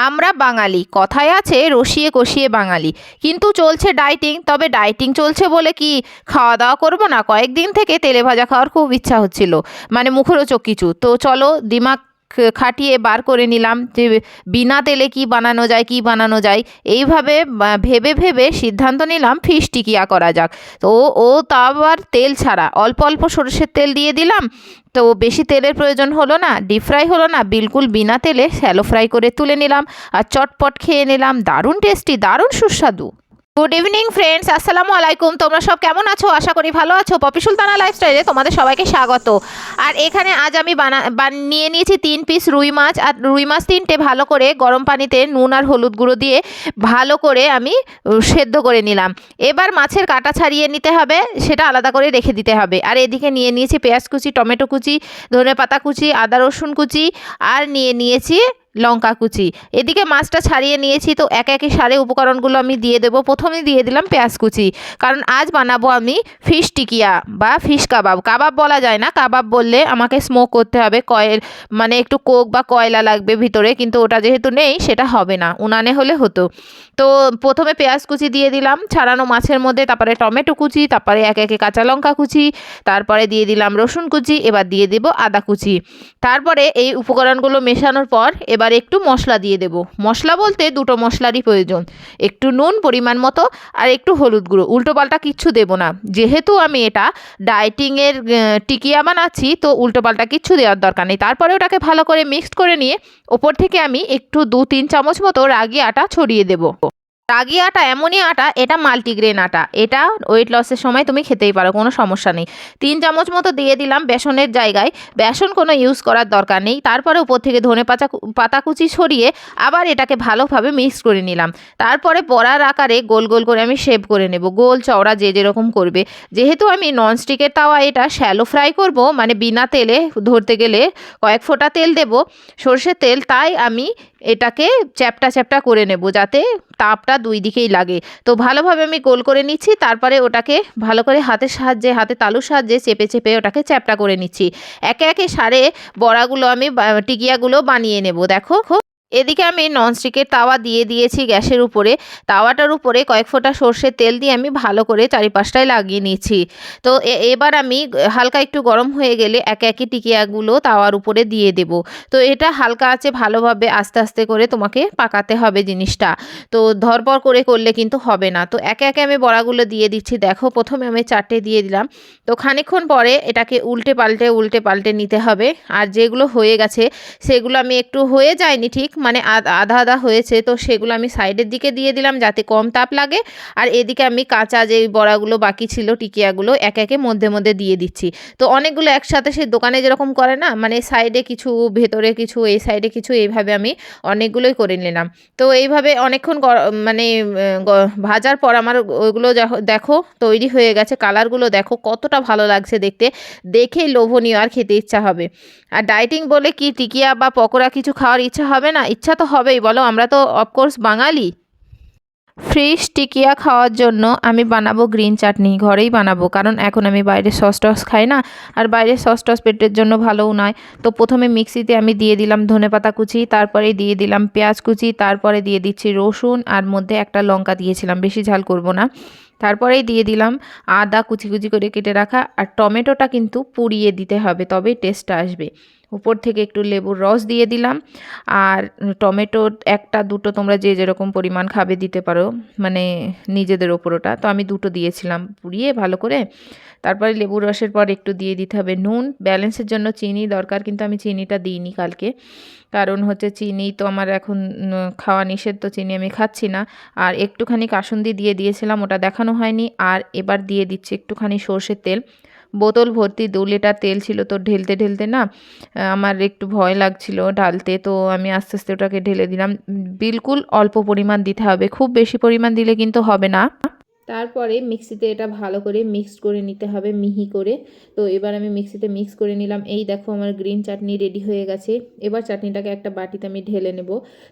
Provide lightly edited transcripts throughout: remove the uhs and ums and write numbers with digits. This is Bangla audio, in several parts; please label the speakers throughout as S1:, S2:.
S1: আমরা বাঙালি, কথায় আছে রসিয়ে কষিয়ে বাঙালি, কিন্তু চলছে ডায়েটিং। তবে ডায়েটিং চলছে বলে কি খাওয়া দাওয়া করবো না? কয়েকদিন থেকে তেলে ভাজা খাওয়ার খুব ইচ্ছা হচ্ছিল, মানে মুখরোচক কিছু। তো চলো দিমাগ খাটিয়ে বার করে নিলাম যে বিনা তেলে কি বানানো যায়, কি বানানো যায়। এইভাবে ভেবে ভেবে সিদ্ধান্ত নিলাম ফিশ টিকিয়া করা যাক। তো ও তা আবার তেল ছাড়া, অল্প অল্প সরষের তেল দিয়ে দিলাম। তো বেশি তেলের প্রয়োজন হলো না, ডিপ ফ্রাই হলো না, বিলকুল বিনা তেলে শ্যালো ফ্রাই করে তুলে নিলাম আর চটপট খেয়ে নিলাম। দারুণ টেস্টি, দারুণ সুস্বাদু। গুড ইভিনিং ফ্রেন্ডস, আসসালামু আলাইকুম। তোমরা সব কেমন আছো? আশা করি ভালো আছো। পপি সুলতানা লাইফস্টাইলে তোমাদের সবাইকে স্বাগত। আর এখানে আজ আমি নিয়ে নিয়েছি 3 পিস রুই মাছ। আর রুই মাছ 3টে ভালো করে গরম পানিতে নুন আর হলুদ গুঁড়ো দিয়ে ভালো করে আমি সেদ্ধ করে নিলাম। এবার মাছের কাঁটা ছাড়িয়ে নিতে হবে, সেটা আলাদা করে রেখে দিতে হবে। আর এদিকে নিয়ে নিয়েছি পেঁয়াজ কুচি, টমেটো কুচি, ধনেপাতা কুচি, আদা রসুন কুচি, আর নিয়ে নিয়েছি লঙ্কা কুচি। এদিকে মাছটা ছাড়িয়ে নিয়েছি। তো একে একে সারে উপকরণগুলো আমি দিয়ে দেবো। প্রথমে দিয়ে দিলাম পেঁয়াজ কুচি, কারণ আজ বানাবো আমি ফিশ টিকিয়া বা ফিশ কাবাব। কাবাব বলা যায় না, কাবাব বললে আমাকে স্মোক করতে হবে, মানে একটু কোক বা কয়লা লাগবে ভিতরে, কিন্তু ওটা যেহেতু নেই সেটা হবে না, উনানে হলে হতো। তো প্রথমে পেঁয়াজ কুচি দিয়ে দিলাম ছাড়ানো মাছের মধ্যে, তারপরে টমেটো কুচি, তারপরে একে একে কাঁচা লঙ্কা কুচি, তারপরে দিয়ে দিলাম রসুন কুচি, এবার দিয়ে দেব আদা কুচি। তারপরে এই উপকরণগুলো মেশানোর পর এবার একটু মশলা দিয়ে দেব। মশলা বলতে দুটো মশলারই প্রয়োজন, একটু নুন পরিমাণ মতো আর একটু হলুদ গুঁড়ো। উল্টোপাল্টা কিচ্ছু দেব না, যেহেতু আমি এটা ডায়েটিংয়ের টিকিয়া বানাচ্ছি, তো উল্টোপাল্টা কিচ্ছু দেওয়ার দরকার নেই। তারপরে ওটাকে ভালো করে মিক্সড করে নিয়ে ওপর থেকে আমি একটু 2-3 চামচ মতো রাগি আটা ছড়িয়ে দেবো। রাগি আটা এমনই আটা, এটা মাল্টিগ্রেন আটা, এটা ওয়েট লসের সময় তুমি খেতেই পারো, কোনো সমস্যা নেই। 3 চামচ মতো দিয়ে দিলাম বেসনের জায়গায়, বেসন কোনো ইউজ করার দরকার নেই। তারপরে উপর থেকে পাতা কুচি ছড়িয়ে আবার এটাকে ভালোভাবে মিক্স করে নিলাম। তারপরে বড়ার আকারে গোল গোল করে আমি শেপ করে নেব, গোল চওড়া যে যেরকম করবে। যেহেতু আমি ননস্টিকের তাওয়া এটা শ্যালো ফ্রাই করব, মানে বিনা তেলে, ধরতে গেলে কয়েক ফোঁটা তেল দেব, সর্ষের তেল, তাই আমি এটাকে চ্যাপটা চ্যাপটা করে নেব যাতে তাপটা দুই দিকেই লাগে। তো ভালোভাবে আমি গোল করে নিচ্ছি, তারপরে ওটাকে ভালো করে হাতের সাহায্যে, হাতে তালুর সাহায্যে চেপে চেপে ওটাকে চ্যাপটা করে নিচ্ছি। একে একে সারে বড়াগুলো আমি টিকিয়াগুলো বানিয়ে নেব। দেখো, এদিকে আমি ননস্টিকের তাওয়া দিয়ে দিয়েছি গ্যাসের উপরে। তাওয়াটার উপরে কয়েক ফোঁটা সর্ষের তেল দিয়ে আমি ভালো করে চারিপাশটায় লাগিয়ে নিচ্ছি। তো এবার আমি হালকা একটু গরম হয়ে গেলে একে একে টিকিয়াগুলো তাওয়ার উপরে দিয়ে দেব। তো এটা হালকা আছে, ভালোভাবে আস্তে আস্তে করে তোমাকে পাকাতে হবে জিনিসটা। তো ধরপড় করে করলে কিন্তু হবে না। তো একে একে আমি বড়াগুলো দিয়ে দিচ্ছি। দেখো, প্রথমে আমি 4টে দিয়ে দিলাম। তো খানিকক্ষণ পরে এটাকে উল্টে পাল্টে নিতে হবে। আর যেগুলো হয়ে গেছে সেগুলো আমি একটু হয়ে যায়নি ঠিক, মানে আধা আধা হয়েছে, তো সেগুলো আমি সাইডের দিকে দিয়ে দিলাম যাতে কম তাপ লাগে। আর এদিকে আমি কাঁচা যে বড়াগুলো বাকি ছিল টিকিয়াগুলো একে একে মধ্যে মধ্যে দিয়ে দিচ্ছি। তো অনেকগুলো একসাথে সে দোকানে যেরকম করে না, মানে সাইডে কিছু ভেতরে কিছু, এই সাইডে কিছু, এইভাবে আমি অনেকগুলোই করে নিলাম। তো এইভাবে অনেকক্ষণ মানে ভাজার পর আমার ওইগুলো দেখো তৈরি হয়ে গেছে। কালারগুলো দেখো কতটা ভালো লাগছে দেখতে, দেখেই লোভনীয় আর খেতে ইচ্ছা হবে। আর ডায়েটিং বলে কি টিকিয়া বা পকোড়া কিছু খাওয়ার ইচ্ছা হবে না? ইচ্ছা তো হবেই, বলো, আমরা তো অফকোর্স বাঙালি। ফিশ টিকিয়া খাওয়ার জন্য আমি বানাবো গ্রিন চাটনি, ঘরেই বানাবো, কারণ এখন আমি বাইরের সস টস খাই না, আর বাইরের সস টস পেটের জন্য ভালোও নয়। তো প্রথমে মিক্সিতে আমি দিয়ে দিলাম ধনেপাতা কুচি, তারপরে দিয়ে দিলাম পেঁয়াজ কুচি, তারপরে দিয়ে দিচ্ছি রসুন, আর মধ্যে একটা লঙ্কা দিয়েছিলাম, বেশি ঝাল করব না। তারপরেই দিয়ে দিলাম আদা কুচি কুচি করে কেটে রাখা, আর টমেটোটা কিন্তু পুড়িয়ে দিতে হবে, তবেই টেস্টটা আসবে। উপর থেকে একটু লেবুর রস দিয়ে দিলাম। আর টমেটো 1-2 তোমরা যে যেরকম পরিমাণ খাবে দিতে পারো, মানে নিজেদের ওপর ওটা। তো আমি 2 দিয়েছিলাম পুড়িয়ে ভালো করে। তারপরে লেবুর রসের পর একটু দিয়ে দিতে হবে নুন, ব্যালেন্সের জন্য চিনি দরকার, কিন্তু আমি চিনিটা দিইনি কালকে, কারণ হচ্ছে চিনি তো আমার এখন খাওয়া নিষেধ, তো চিনি আমি খাচ্ছি না। আর একটুখানি কাসুন্দি দিয়ে দিয়েছিলাম, ওটা দেখানো হয়নি। আর এবার দিয়ে দিচ্ছি একটুখানি সর্ষের তেল। বোতল ভর্তি 2 লিটার তেল ছিল, তো ঢেলতে ঢেলতে না আমার একটু ভয় লাগছিল ঢালতে, তো আমি আস্তে আস্তে ওটাকে ঢেলে দিলাম। বিলকুল অল্প পরিমাণ দিতে হবে, খুব বেশি পরিমাণ দিলে কিন্তু হবে না। তারপরে মিক্সিতে এটা ভালো করে মিক্সড করে নিতে হবে মিহি করে। তো এবার আমি মিক্সিতে মিক্স করে নিলাম। এই দেখো আমার গ্রিন চাটনি রেডি হয়ে গেছে। এবার চাটনিটাকে একটা বাটিতে আমি ঢেলে নেব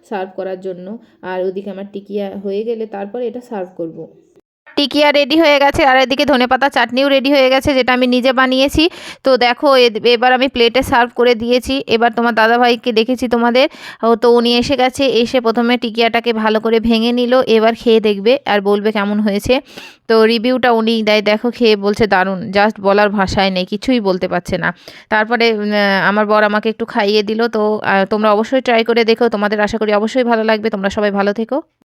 S1: সার্ভ করার জন্য। আর ওদিকে আমার টিকিয়া হয়ে গেলে তারপরে এটা সার্ভ করব। টিকিয়া রেডি হয়ে গেছে, আর এদিকে ধনেপাতা চাটনিও রেডি হয়ে গেছে, যেটা আমি নিজে বানিয়েছি। তো দেখো এবার আমি প্লেটে সার্ভ করে দিয়েছি। এবার তোমার দাদাভাইকে দেখেছি তোমাদের, তো উনি এসে গেছে, এসে প্রথমে টিকিয়াটাকে ভালো করে ভেঙে নিল, এবার খেয়ে দেখবে আর বলবে কেমন হয়েছে। তো রিভিউটা উনি দেয়, দেখো খেয়ে বলছে দারুণ, জাস্ট বলার ভাষায় নেই, কিছুই বলতে পারছে না। তারপরে আমার বর আমাকে একটু খাইয়ে দিল। তো তোমরা অবশ্যই ট্রাই করে দেখো, তোমাদের আশা করি অবশ্যই ভালো লাগবে। তোমরা সবাই ভালো থেকো।